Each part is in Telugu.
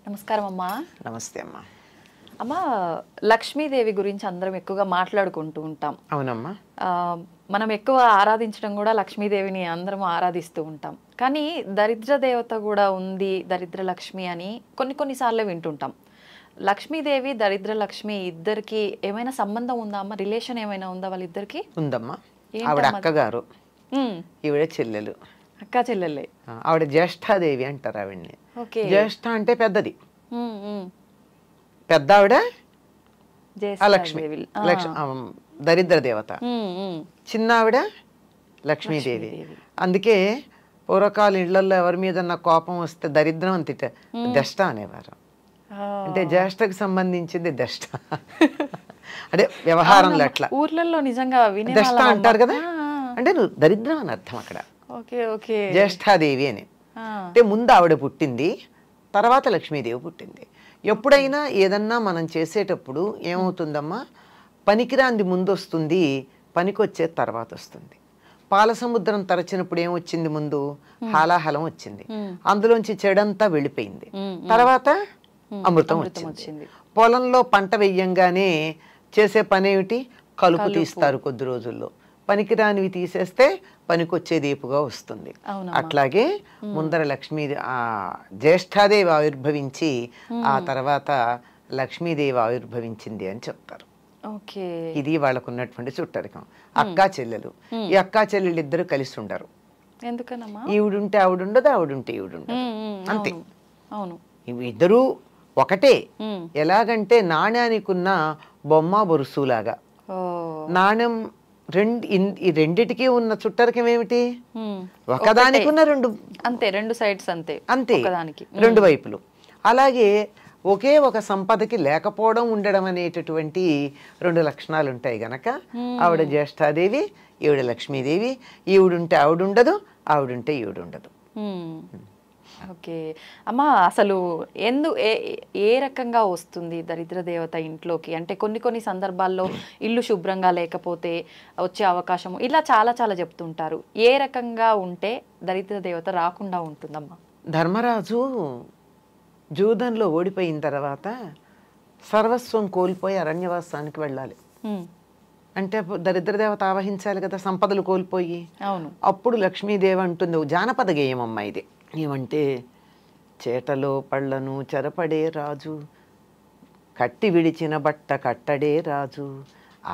నమస్కారం అమ్మా. నమస్తే అమ్మా. అమ్మా, లక్ష్మీదేవి గురించి అందరం ఎక్కువగా మాట్లాడుకుంటూ ఉంటాం. అవునమ్మా. మనం ఎక్కువ ఆరాధించడం కూడా లక్ష్మీదేవిని అందరం ఆరాధిస్తూ ఉంటాం. కానీ దరిద్ర దేవత కూడా ఉంది, దరిద్ర లక్ష్మి అని కొన్నిసార్లు వింటుంటాం. లక్ష్మీదేవి దరిద్ర లక్ష్మి ఇద్దరికి ఏమైనా సంబంధం ఉందా అమ్మ? రిలేషన్ ఏమైనా ఉందా వాళ్ళిద్దరికి? ఉందమ్మా. ఆవిడ అక్కగారు, ఈవిడ చెల్లెలు. అక్క చెల్లెలే. ఆవిడ జ్యేష్ఠాదేవి అంటారు ఆవిడ్ని. జ్యేష్ఠ అంటే పెద్దది, పెద్ద ఆవిడ లక్ష్మి, దరిద్ర దేవత. చిన్న ఆవిడ లక్ష్మీదేవి. అందుకే పూర్వకాల ఇళ్లలో ఎవరి మీద కోపం వస్తే దరిద్రం అంతిట దష్ట అనేవారు. అంటే జ్యేష్ఠకు సంబంధించింది దష్ట. అంటే వ్యవహారంలో అట్లా ఊర్లలో నిజంగా దష్ట అంటారు కదా, అంటే నువ్వు దరిద్రం అని అర్థం అక్కడ. జ్యేష్ఠాదేవి అని అంటే ముందు ఆవిడ పుట్టింది, తర్వాత లక్ష్మీదేవి పుట్టింది. ఎప్పుడైనా ఏదన్నా మనం చేసేటప్పుడు ఏమవుతుందమ్మా, పనికిరాంది ముందు వస్తుంది, పనికొచ్చే తర్వాత వస్తుంది. పాల సముద్రం తరచినప్పుడు ఏమొచ్చింది? ముందు హాలాహలం వచ్చింది, అందులోంచి చెడంతా వెళ్ళిపోయింది, తర్వాత అమృతం వచ్చింది. పొలంలో పంట వెయ్యంగానే చేసే పని ఏమిటి? కలుపు తీస్తారు కొద్ది రోజుల్లో. పనికిరానివి తీసేస్తే పనికొచ్చేది ఏపుగా వస్తుంది. అట్లాగే ముందర లక్ష్మీ జ్యేష్ఠాదేవి ఆవిర్భవించి ఆ తర్వాత లక్ష్మీదేవి ఆవిర్భవించింది అని చెప్తారు. ఇది వాళ్ళకు ఉన్నటువంటి చుట్టరికం. అక్కా చెల్లెలు. ఈ అక్కా చెల్లెలు ఇద్దరు కలిసి ఉండరు. ఎందుకనమ్మా? ఈవిడుంటే ఆవిడుండదు, ఆవిడుంటే ఈవిడుండదు, అంతే. ఇద్దరు ఒకటే. ఎలాగంటే నాణ్యానికి ఉన్న బొమ్మ బొరుసులాగా. నాణ్యం ఈ రెండిటికి ఉన్న చుట్టరికం ఏమిటి? ఒకదానికి ఉన్న రెండు, అంతే, రెండు సైడ్స్, అంతే అంతే, రెండు వైపులు. అలాగే ఒకే ఒక సంపదకి లేకపోవడం, ఉండడం అనేటటువంటి రెండు లక్షణాలు ఉంటాయి గనక ఆవిడ జ్యేష్ఠాదేవి, ఈవిడ లక్ష్మీదేవి. ఈవిడుంటే ఆవిడుండదు, ఆవిడుంటే ఈవిడుండదు. ఓకే అమ్మా, అసలు ఏ రకంగా వస్తుంది దరిద్ర దేవత ఇంట్లోకి? అంటే కొన్ని సందర్భాల్లో ఇల్లు శుభ్రంగా లేకపోతే వచ్చే అవకాశం, ఇలా చాలా చెప్తుంటారు. ఏ రకంగా ఉంటే దరిద్ర దేవత రాకుండా ఉంటుందమ్మా? ధర్మరాజు జూదంలో ఓడిపోయిన తర్వాత సర్వస్వం కోల్పోయి అరణ్యవాసానికి వెళ్ళాలి. అంటే దరిద్ర దేవత ఆవహించాలి కదా, సంపదలు కోల్పోయి. అవును. అప్పుడు లక్ష్మీదేవి అంటుంది, జానపద గేయం అమ్మ ఇది. ఏమంటే, చేటలో పళ్ళను చెరపడే రాజు, కట్టి విడిచిన బట్ట కట్టడే రాజు,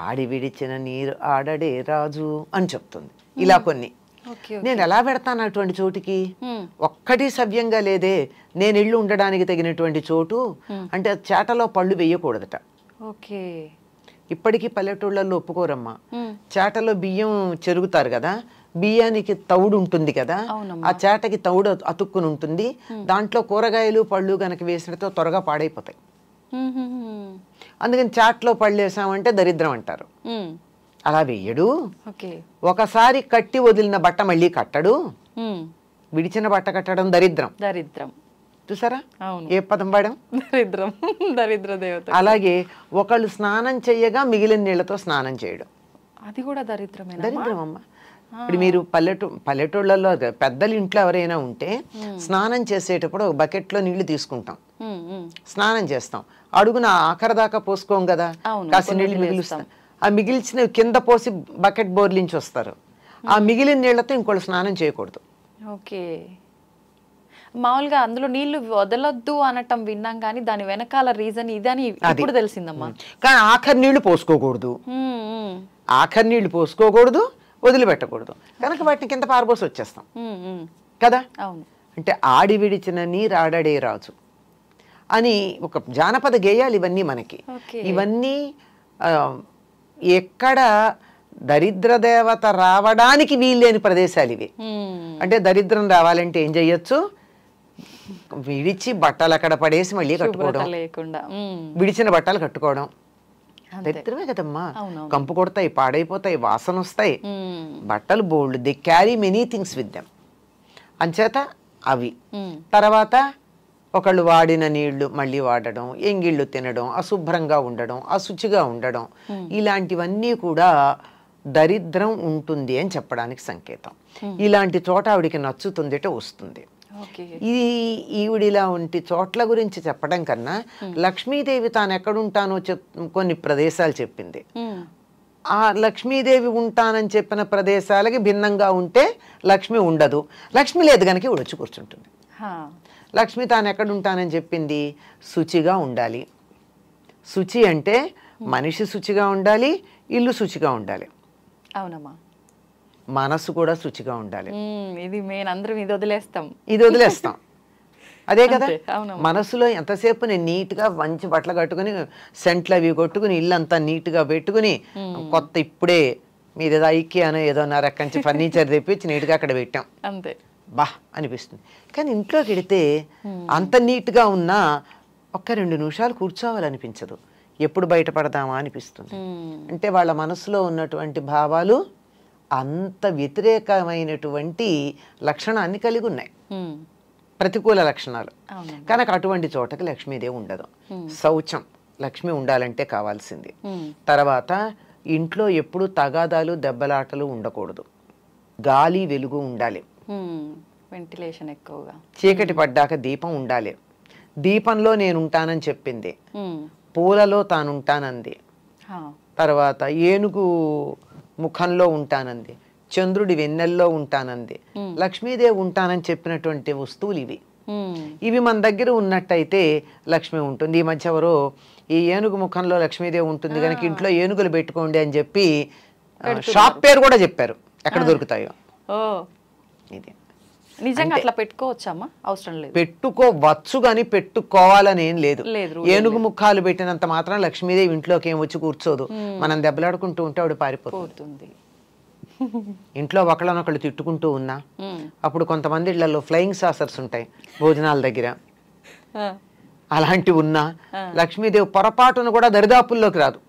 ఆడి విడిచిన నీరు ఆడడే రాజు అని చెప్తుంది. ఇలా కొన్ని నేను ఎలా పెడతాను అటువంటి చోటుకి? ఒక్కటి సవ్యంగా లేదే. నేను ఇల్లు ఉండడానికి తగినటువంటి చోటు అంటే చేటలో పళ్ళు వేయకూడదట. ఇప్పటికీ పల్లెటూళ్ళల్లో ఒప్పుకోరమ్మా. చేటలో బియ్యం చెరుగుతారు కదా, బియ్యానికి తౌడు ఉంటుంది కదా, ఆ చేటకి తౌడు అతుక్కుని ఉంటుంది. దాంట్లో కూరగాయలు పళ్ళు గనక వేసినతో త్వరగా పాడైపోతాయి. అందుకని చాట్లో పళ్ళు వేసామంటే దరిద్రం అంటారు. అలా వేయడు. ఒకసారి కట్టి వదిలిన బట్ట మళ్ళీ కట్టడు. విడిచిన బట్ట కట్టడం దరిద్రం. చూసారా ఏ పదం వాడాం? దరిద్రం, దరిద్ర దేవత. అలాగే ఒకళ్ళు స్నానం చెయ్యగా మిగిలిన నీళ్లతో స్నానం చేయడం, అది కూడా దరిద్రమే. దరిద్రం అమ్మ. ఇప్పుడు మీరు పల్లెటూళ్ళలో పెద్దలు ఇంట్లో ఎవరైనా ఉంటే స్నానం చేసేటప్పుడు ఒక బకెట్లో నీళ్లు తీసుకుంటాం, స్నానం చేస్తాం, అడుగున ఆఖరి దాకా పోసుకోం కదా, కాసి నీళ్లు మిగులుస్తాం. ఆ మిగిల్చిన కింద పోసి బకెట్ బోర్లించి వస్తారు. ఆ మిగిలిన నీళ్లతో ఇంకోళ్ళు స్నానం చేయకూడదు. మామూలుగా అందులో నీళ్లు వదలొద్దు అనటం విన్నాం, కానీ దాని వెనకాల రీజన్ ఇదని ఇప్పుడు తెలిసిందమ్మా. కానీ ఆఖరి నీళ్లు పోసుకోకూడదు, ఆఖరి నీళ్లు పోసుకోకూడదు, వదిలిపెట్టకూడదు. కనుక వాటిని కింద పారబోసి వచ్చేస్తాం కదా. అంటే ఆడి విడిచిన నీరు ఆడడే రాజు అని ఒక జానపద గేయాలు ఇవన్నీ మనకి. ఇవన్నీ ఎక్కడ దరిద్ర దేవత రావడానికి వీల్లేని ప్రదేశాలు ఇవి. అంటే దరిద్రం రావాలంటే ఏం చెయ్యొచ్చు? విడిచి బట్టలు అక్కడ పడేసి మళ్ళీ కట్టుకోవడం, విడిచిన బట్టలు కట్టుకోవడం దరిద్రమే కదమ్మా. కంపు కొడతాయి, పాడైపోతాయి, వాసన వస్తాయి. బట్టలు బోల్డ్, they carry many things with them. అంచేత అవి. తర్వాత ఒకళ్ళు వాడిన నీళ్లు మళ్ళీ వాడడం, ఎంగిళ్ళు తినడం, అశుభ్రంగా ఉండడం, అశుచిగా ఉండడం, ఇలాంటివన్నీ కూడా దరిద్రం ఉంటుంది అని చెప్పడానికి సంకేతం. ఇలాంటి చోట ఆవిడికి నచ్చుతుంది అంటే వస్తుంది. ఇది ఈవిడిలా ఉంటి చోట్ల గురించి చెప్పడం కన్నా లక్ష్మీదేవి తాను ఎక్కడుంటానో కొన్ని ప్రదేశాలు చెప్పింది. ఆ లక్ష్మీదేవి ఉంటానని చెప్పిన ప్రదేశాలకి భిన్నంగా ఉంటే లక్ష్మి ఉండదు. లక్ష్మి లేదు కనుక ఇవిడ వచ్చి కూర్చుంటుంది. లక్ష్మి తాను ఎక్కడ ఉంటానని చెప్పింది, శుచిగా ఉండాలి. శుచి అంటే మనిషి శుచిగా ఉండాలి, ఇల్లు శుచిగా ఉండాలి. అవునమ్మా. మనసు కూడా శుచిగా ఉండాలి. ఇది మెయిన్, అందరం ఇది వదిలేస్తాం. అదే కదా, మనసులో ఎంతసేపు నేను నీట్గా మంచి బట్టలు కట్టుకుని సెంట్లు అవి కొట్టుకుని ఇల్లంతా నీట్గా పెట్టుకుని కొత్త ఇప్పుడే మీరు ఏదో ఐక్యానో ఏదో రకంచి ఫర్నిచర్ తెప్పించి నీట్గా అక్కడ పెట్టాం అంతే బా అనిపిస్తుంది. కానీ ఇంట్లోకి వెళితే అంత నీట్గా ఉన్నా ఒక్క 2 నిమిషాలు కూర్చోవాలనిపించదు. ఎప్పుడు బయటపడదామా అనిపిస్తుంది. అంటే వాళ్ళ మనసులో ఉన్నటువంటి భావాలు అంత వ్యతిరేకమైనటువంటి లక్షణాన్ని కలిగి ఉన్నాయి, ప్రతికూల లక్షణాలు. కనుక అటువంటి చోటకి లక్ష్మీదేవి ఉండదు. శౌచం, లక్ష్మి ఉండాలంటే కావాల్సింది. తర్వాత ఇంట్లో ఎప్పుడు తగాదాలు దెబ్బలాటలు ఉండకూడదు. గాలి వెలుగు ఉండాలి, వెంటిలేషన్ ఎక్కువగా. చీకటి పడ్డాక దీపం ఉండాలి. దీపంలో నేను ఉంటానని చెప్పింది, పూలలో తానుంటానంది. తర్వాత ఏనుగు ముఖంలో ఉంటానంది, చంద్రుడి వెన్నెల్లో ఉంటానంది. లక్ష్మీదేవి ఉంటానని చెప్పినటువంటి వస్తువులు ఇవి. ఇవి మన దగ్గర ఉన్నట్టయితే లక్ష్మి ఉంటుంది. ఈ మధ్య ఎవరో ఈ ఏనుగు ముఖంలో లక్ష్మీదేవి ఉంటుంది కనుక ఇంట్లో ఏనుగులు పెట్టుకోండి అని చెప్పి షాప్ పేరు కూడా చెప్పారు, ఎక్కడ దొరుకుతాయో. ఇది నిజంగా అట్లా పెట్టుకోవచ్చమ్మా? అవసరం లేదు, పెట్టుకోవచ్చు కానీ పెట్టుకోవాలని ఏం లేదు. ఏనుగు ముఖాలు పెట్టినంత మాత్రం లక్ష్మీదేవి ఇంట్లోకి ఏం వచ్చి కూర్చోదు. మనం దెబ్బలాడుకుంటూ ఉంటే ఆవిడ పారిపోతుంది. ఇంట్లో ఒకళ్ళనొకళ్ళు తిట్టుకుంటూ ఉన్నా, అప్పుడు కొంతమంది ఇళ్లలో ఫ్లయింగ్ సాసర్స్ ఉంటాయి భోజనాల దగ్గర, అలాంటివి ఉన్నా లక్ష్మీదేవి పొరపాటును కూడా దరిదాపుల్లోకి రాదు.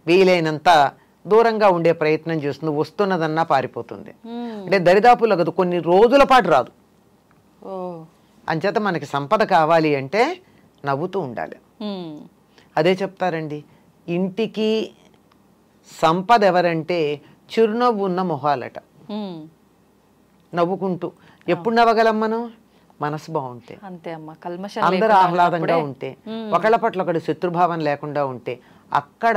వీలైనంత దూరంగా ఉండే ప్రయత్నం చేస్తుంది. వస్తున్నదన్నా పారిపోతుంది. అంటే దరిదాపుల్లో కదా, కొన్ని రోజుల పాటు రాదు. అంచేత మనకి సంపద కావాలి అంటే నవ్వుతూ ఉండాలి. అదే చెప్తారండి, ఇంటికి సంపద ఎవరంటే చిరునవ్వు ఉన్న మొహాలట. నవ్వుకుంటూ ఎప్పుడు నవ్వగలం మనం? మనసు బాగుంటే, అందరూ ఆహ్లాదంగా ఉంటే, ఒకళ్ళ పట్ల ఒకటి శత్రుభావం లేకుండా ఉంటే అక్కడ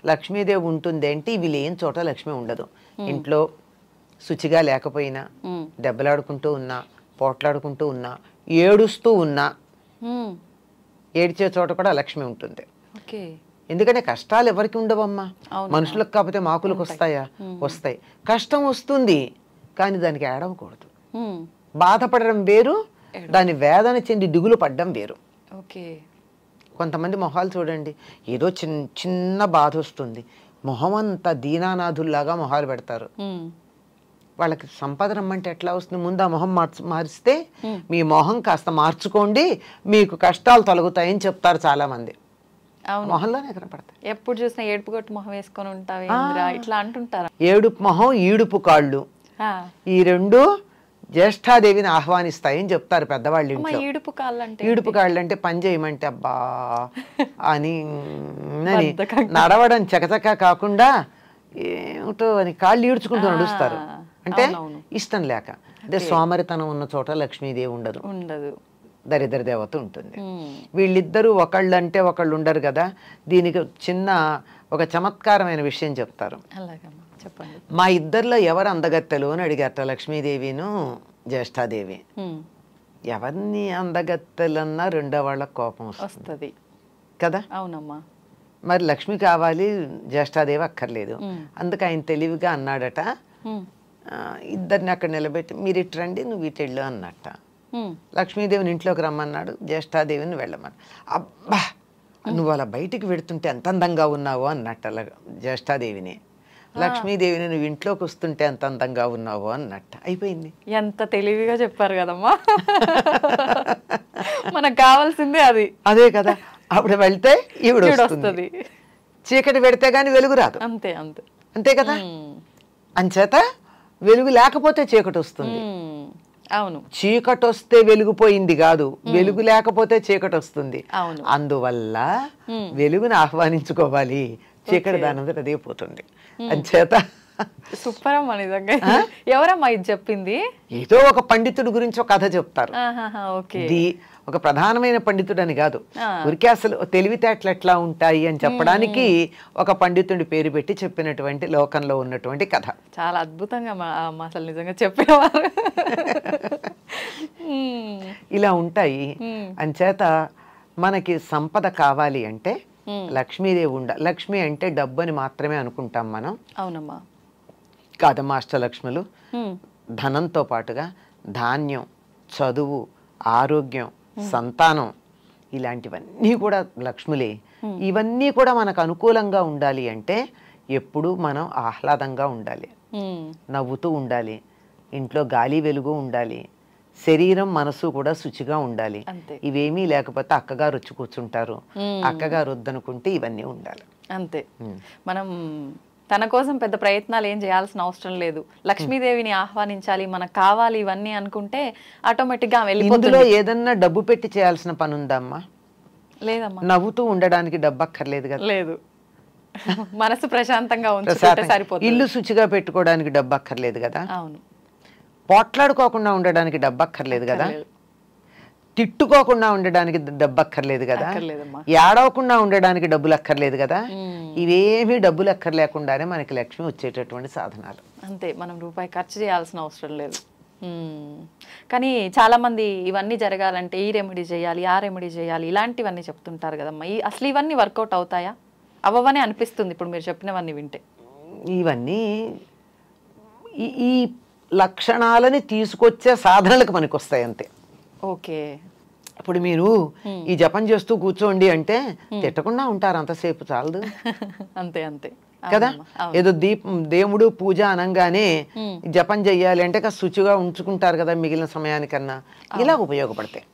లక్ష్మీదేవి ఉంటుంది. అంటే ఇవి లేని చోట లక్ష్మి ఉండదు. ఇంట్లో శుచిగా లేకపోయినా, దెబ్బలాడుకుంటూ ఉన్నా, పోట్లాడుకుంటూ ఉన్నా, ఏడుస్తూ ఉన్నా, ఏడ్చే చోట కూడా లక్ష్మి ఉంటుంది. ఎందుకంటే కష్టాలు ఎవరికి ఉండవమ్మా, మనుషులకు కాకపోతే మాకులకు వస్తాయా? వస్తాయి. కష్టం వస్తుంది కానీ దానికి ఏడవకూడదు. బాధపడడం వేరు, దాని వేదన చెంది దిగులు పడ్డం వేరు. కొంతమంది మొహాలు చూడండి, ఏదో చిన్న బాధ వస్తుంది, మొహం అంతా దీనానాథుల్లాగా మొహాలు పెడతారు. వాళ్ళకి సంపద రమ్మంటే ఎట్లా వస్తుంది? ముందు ఆ మొహం మారిస్తే మీ మొహం కాస్త మార్చుకోండి, మీకు కష్టాలు తొలగుతాయని చెప్తారు చాలా మంది. మొహంలోనే కనపడతాయి. ఎప్పుడు చూసినా ఏడుపు కొట్టు మొహం వేసుకొని ఉంటావు ఇట్లా అంటుంటారు. ఏడుపు మొహం, ఈడుపు కాళ్ళు, ఈ రెండు జ్యేష్ఠాదేవిని ఆహ్వానిస్తాయని చెప్తారు పెద్దవాళ్ళు ఇంట్లో. ఈడుపు కాళ్ళు అంటే పని చేయమంటే అబ్బా అని నడవడం చకచక కాకుండా ఏమిటో అని కాళ్ళు ఈడ్చుకుంటూ నడుస్తారు. అంటే ఇష్టం లేక. అంటే సోమరితనం ఉన్న చోట లక్ష్మీదేవి ఉండదు, దరిద్ర దేవత ఉంటుంది. వీళ్ళిద్దరూ ఒకళ్ళు అంటే ఒకళ్ళు ఉండరు కదా. దీనికి చిన్న ఒక చమత్కారమైన విషయం చెప్తారు. మా ఇద్దరిలో ఎవరు అందగత్తెలు అని అడిగారట లక్ష్మీదేవిను జ్యేష్ఠాదేవి. ఎవరిని అందగత్తెలన్నా రెండో వాళ్ళకి కోపం వస్తుంది కదా. అవునమ్మా. మరి లక్ష్మి కావాలి, జ్యేష్ఠాదేవి అక్కర్లేదు. అందుకు ఆయన తెలివిగా అన్నాడట, ఇద్దరిని అక్కడ నిలబెట్టి మీరు ఇటు రండి, నువ్వు ఇటు వెళ్ళు అన్నట్ట. లక్ష్మీదేవిని ఇంట్లోకి రమ్మన్నాడు, జ్యేష్ఠాదేవిని వెళ్ళమన్నాడు. అబ్బా నువ్వు అలా బయటికి పెడుతుంటే ఎంత అందంగా ఉన్నావు అన్నట్ట జ్యేష్ఠాదేవిని. లక్ష్మీదేవిని నువ్వు ఇంట్లోకి వస్తుంటే ఎంత అందంగా ఉన్నావు అన్నట్ట. అయిపోయింది. ఎంత తెలివిగా చెప్పారు కదమ్మా. మనకు కావాల్సిందే అది. అదే కదా. అప్పుడు వెళ్తే ఈవిడ వస్తుంది, చీకటి పెడితే గాని వెలుగు రాదు. అంతే అంతే అంతే కదా. అంచేత వెలుగు లేకపోతే చీకటి వస్తుంది. అవును, చీకటి వస్తే వెలుగుపోయింది కాదు, వెలుగు లేకపోతే చీకటి వస్తుంది. అందువల్ల వెలుగుని ఆహ్వానించుకోవాలి, చీకటి దానంతట అదే పోతుంది. అంచేత సూపర్ అమ్మా నిజంగా. ఎవరమ్మా ఇది చెప్పింది? ఏదో ఒక పండితుడి గురించి ఒక కథ చెప్తారు. ఇది ఒక ప్రధానమైన పండితుడు అని కాదు, ఊరికే అసలు తెలివితేటలు ఎట్లా ఉంటాయి అని చెప్పడానికి ఒక పండితుడి పేరు పెట్టి చెప్పినటువంటి లోకంలో ఉన్నటువంటి కథ. చాలా అద్భుతంగా అసలు నిజంగా చెప్పేవారు. ఇలా ఉంటాయి. అంచేత మనకి సంపద కావాలి అంటే లక్ష్మీదేవి లక్ష్మి అంటే డబ్బు అని మాత్రమే అనుకుంటాం మనం. అవునమ్మా. కాదమ్మా, అష్టలక్ష్ములు ధనంతో పాటుగా ధాన్యం, చదువు, ఆరోగ్యం, సంతానం ఇలాంటివన్నీ కూడా లక్ష్ములే. ఇవన్నీ కూడా మనకు అనుకూలంగా ఉండాలి అంటే ఎప్పుడు మనం ఆహ్లాదంగా ఉండాలి, నవ్వుతూ ఉండాలి, ఇంట్లో గాలి వెలుగు ఉండాలి, శరీరం మనసు కూడా శుచిగా ఉండాలి. ఇవేమీ లేకపోతే అక్కగారు వచ్చి కూర్చుంటారు, అక్కగారు వద్దనుకుంటే ఇవన్నీ ఉండాలి. అంతే. మనం తన కోసం పెద్ద ప్రయత్నాలు ఏం చేయాల్సిన అవసరం లేదు. లక్ష్మీదేవిని ఆహ్వానించాలి, మనకు కావాలి ఇవన్నీ అనుకుంటే ఆటోమేటిక్ గా ఇందులో ఏదన్నా డబ్బు పెట్టి చేయాల్సిన పని ఉందమ్మా? లేదమ్మా. నవ్వుతూ ఉండడానికి డబ్బు అక్కర్లేదు కదా. లేదు, మనసు ప్రశాంతంగా ఉంచుకుంటే సరిపోతుంది. ఇల్లు శుచిగా పెట్టుకోవడానికి డబ్బు అక్కర్లేదు కదా. అవును. పోట్లాడుకోకుండా ఉండడానికి డబ్బు అక్కర్లేదు కదా. తిట్టుకోకుండా ఉండడానికి డబ్బు అక్కర్లేదు కదా. ఏడవకుండా ఉండడానికి డబ్బులు అక్కర్లేదు కదా. ఇవేమీ డబ్బులు అక్కర్లేకుండానే మనకి లక్ష్మి వచ్చేటటువంటి సాధనాలు. అంతే, మనం రూపాయి ఖర్చు చేయాల్సిన అవసరం లేదు. కానీ చాలా మంది ఇవన్నీ జరగాలంటే ఈ రెమెడీ చేయాలి, ఆ రెమెడీ చేయాలి, ఇలాంటివన్నీ చెప్తుంటారు కదమ్మా. అసలు ఇవన్నీ వర్కౌట్ అవుతాయా? అవ్వవనే అనిపిస్తుంది ఇప్పుడు మీరు చెప్పినవన్నీ వింటే. ఇవన్నీ ఈ లక్షణాలని తీసుకొచ్చే సాధనలకు మనకు వస్తాయి అంతే. ఓకే. ఇప్పుడు మీరు ఈ జపం చేస్తూ కూర్చోండి అంటే తిట్టకుండా ఉంటారు, అంతసేపు చాలదు. అంతే అంతే కదా. ఏదో దేవుడు పూజ అనగానే జపం చెయ్యాలి అంటే శుచిగా ఉంచుకుంటారు కదా మిగిలిన సమయానికన్నా. ఇలా ఉపయోగపడతాయి.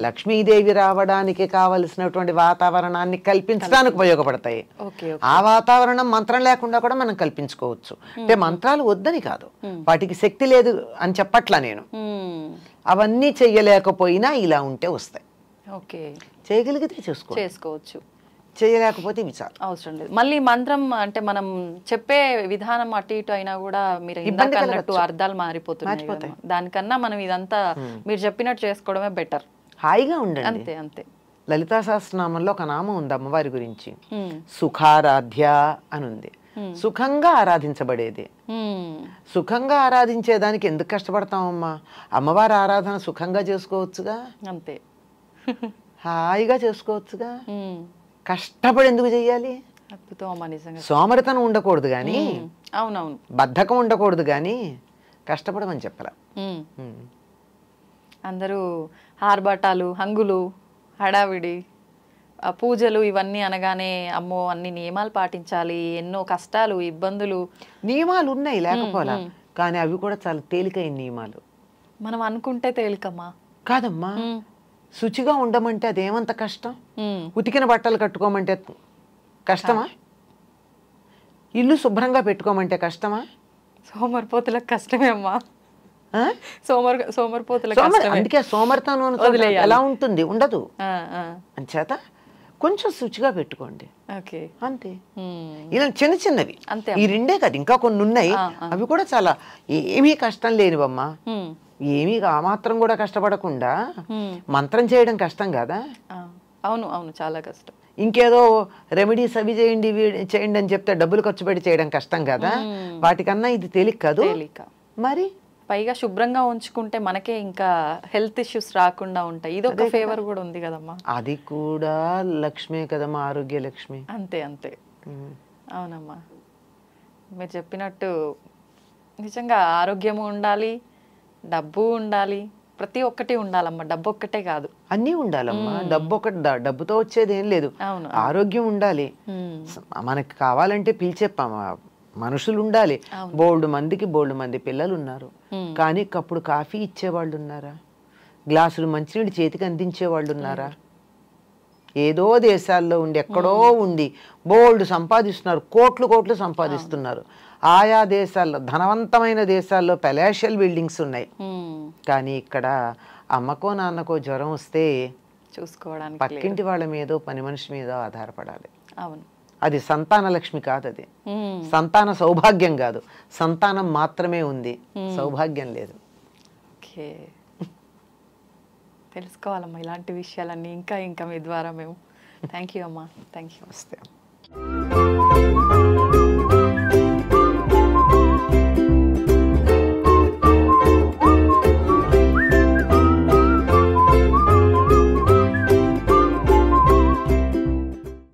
లక్ష్మీదేవి రావడానికి కావలసినటువంటి వాతావరణాన్ని కల్పించడానికి ఉపయోగపడతాయి. ఆ వాతావరణం మంత్రం లేకుండా కూడా మనం కల్పించుకోవచ్చు. అంటే మంత్రాలు వద్దని కాదు, వాటికి శక్తి లేదు అని చెప్పట్లా నేను. అవన్నీ చెయ్యలేకపోయినా ఇలా ఉంటే వస్తాయి. చేయగలిగితే చేసుకోవచ్చు, చేయలేకపోతే విచారం అవసరం లేదు. మళ్ళీ మంత్రం అంటే మనం చెప్పే విధానం అటు ఇటు అయినా కూడా మీరు ఇందాక అన్నట్టు అర్థాలు మారిపోతున్నాయి. దానికన్నా మనం ఇదంతా మీరు చెప్పినట్టు చేసుకోవడమే బెటర్. హాయిగా ఉండండి. అంతే అంతే. లలితా సహస్రనామంలో ఒక నామం ఉంది అమ్మవారి గురించి, సుఖారాధ్య అని ఉంది. సుఖంగా ఆరాధించబడేది. సుఖంగా ఆరాధించేదానికి ఎందుకు కష్టపడతామమ్మా? అమ్మవారి ఆరాధన సుఖంగా చేసుకోవచ్చుగా. అంతే, హాయిగా చేసుకోవచ్చుగా. కష్టపడి ఎందుకు చెయ్యాలి? సోమరితనం ఉండకూడదు కానీ, అవునవును, బద్ధకం ఉండకూడదు కానీ కష్టపడమని చెప్పాల. అందరూ ఆర్భాటాలు, హంగులు, హడావిడి, పూజలు ఇవన్నీ అనగానే అమ్మో అన్ని నియమాలు పాటించాలి, ఎన్నో కష్టాలు, ఇబ్బందులు. నియమాలు ఉన్నాయి లేకపోలా, కానీ అవి కూడా చాలా తేలికైన నియమాలు. మనం అనుకుంటే తేలికమ్మా. కాదమ్మా, శుచిగా ఉండమంటే అదేమంత కష్టం? ఉతికిన బట్టలు కట్టుకోమంటే కష్టమా? ఇల్లు శుభ్రంగా పెట్టుకోమంటే కష్టమా? సోమరిపోతులకు కష్టమే అమ్మా. అందుకే సోమరితనం ఎలా ఉంటుంది? ఉండదు. అంచేత కొంచెం శుచిగా పెట్టుకోండి అంతే. ఇలా చిన్న చిన్నవి ఈ రెండే కాదు, ఇంకా కొన్ని ఉన్నాయి. అవి కూడా చాలా ఏమీ కష్టం లేనివమ్మా. ఏమీ ఆ మాత్రం కూడా కష్టపడకుండా మంత్రం చేయడం కష్టం కదా. అవును అవును, చాలా కష్టం. ఇంకేదో రెమెడీస్ అవి చేయండి చేయండి అని చెప్తే డబ్బులు ఖర్చు పెట్టి చేయడం కష్టం కదా. వాటికన్నా ఇది తేలిక కాదు. మరి పైగా శుభ్రంగా ఉంచుకుంటే మనకే ఇంకా హెల్త్ ఇష్యూస్ రాకుండా ఉంటాయి. ఇది ఒక ఫేవర్ కూడా ఉంది కదమ్మా. అది కూడా లక్ష్మే కదమ్మా, ఆరోగ్య లక్ష్మి. అంతే అంతే. అవునమ్మా, మీరు చెప్పినట్టు నిజంగా ఆరోగ్యము ఉండాలి, డబ్బు ఉండాలి, ప్రతి ఒక్కటి ఉండాలమ్మా. డబ్బు ఒక్కటే కాదు, అన్నీ ఉండాలమ్మా. డబ్బు ఒకటి, డబ్బుతో వచ్చేది ఏం లేదు. ఆరోగ్యం ఉండాలి. మనకి కావాలంటే పిలిచే మనుషులు ఉండాలి. బోల్డ్ మంది పిల్లలు ఉన్నారు, కానీ కప్పుడు కాఫీ ఇచ్చేవాళ్ళు ఉన్నారా? గ్లాసులు మంచినీళ్ళు చేతికి అందించేవాళ్ళు ఉన్నారా? ఏదో దేశాల్లో ఉండి ఎక్కడో ఉండి బోల్డ్ సంపాదిస్తున్నారు, కోట్లు సంపాదిస్తున్నారు. ఆయా దేశాల్లో, ధనవంతమైన దేశాల్లో పెలాషియల్ బిల్డింగ్స్ ఉన్నాయి. కానీ ఇక్కడ అమ్మకో నాన్నకో జ్వరం వస్తే చూసుకోవడానికి పక్కింటి వాళ్ళ మీదో పని మనిషి మీదో ఆధారపడాలి. అవును, అది సంతాన లక్ష్మి కాదు, అది సంతాన సౌభాగ్యం కాదు, సంతానం మాత్రమే ఉంది, సౌభాగ్యం లేదు. ఓకే, తెలుసుకోవాలమ్మా ఇలాంటి విషయాలన్నీ ఇంకా ఇంకా మీ ద్వారా మేము. థ్యాంక్ యూ అమ్మా, థ్యాంక్ యూ. నమస్తే.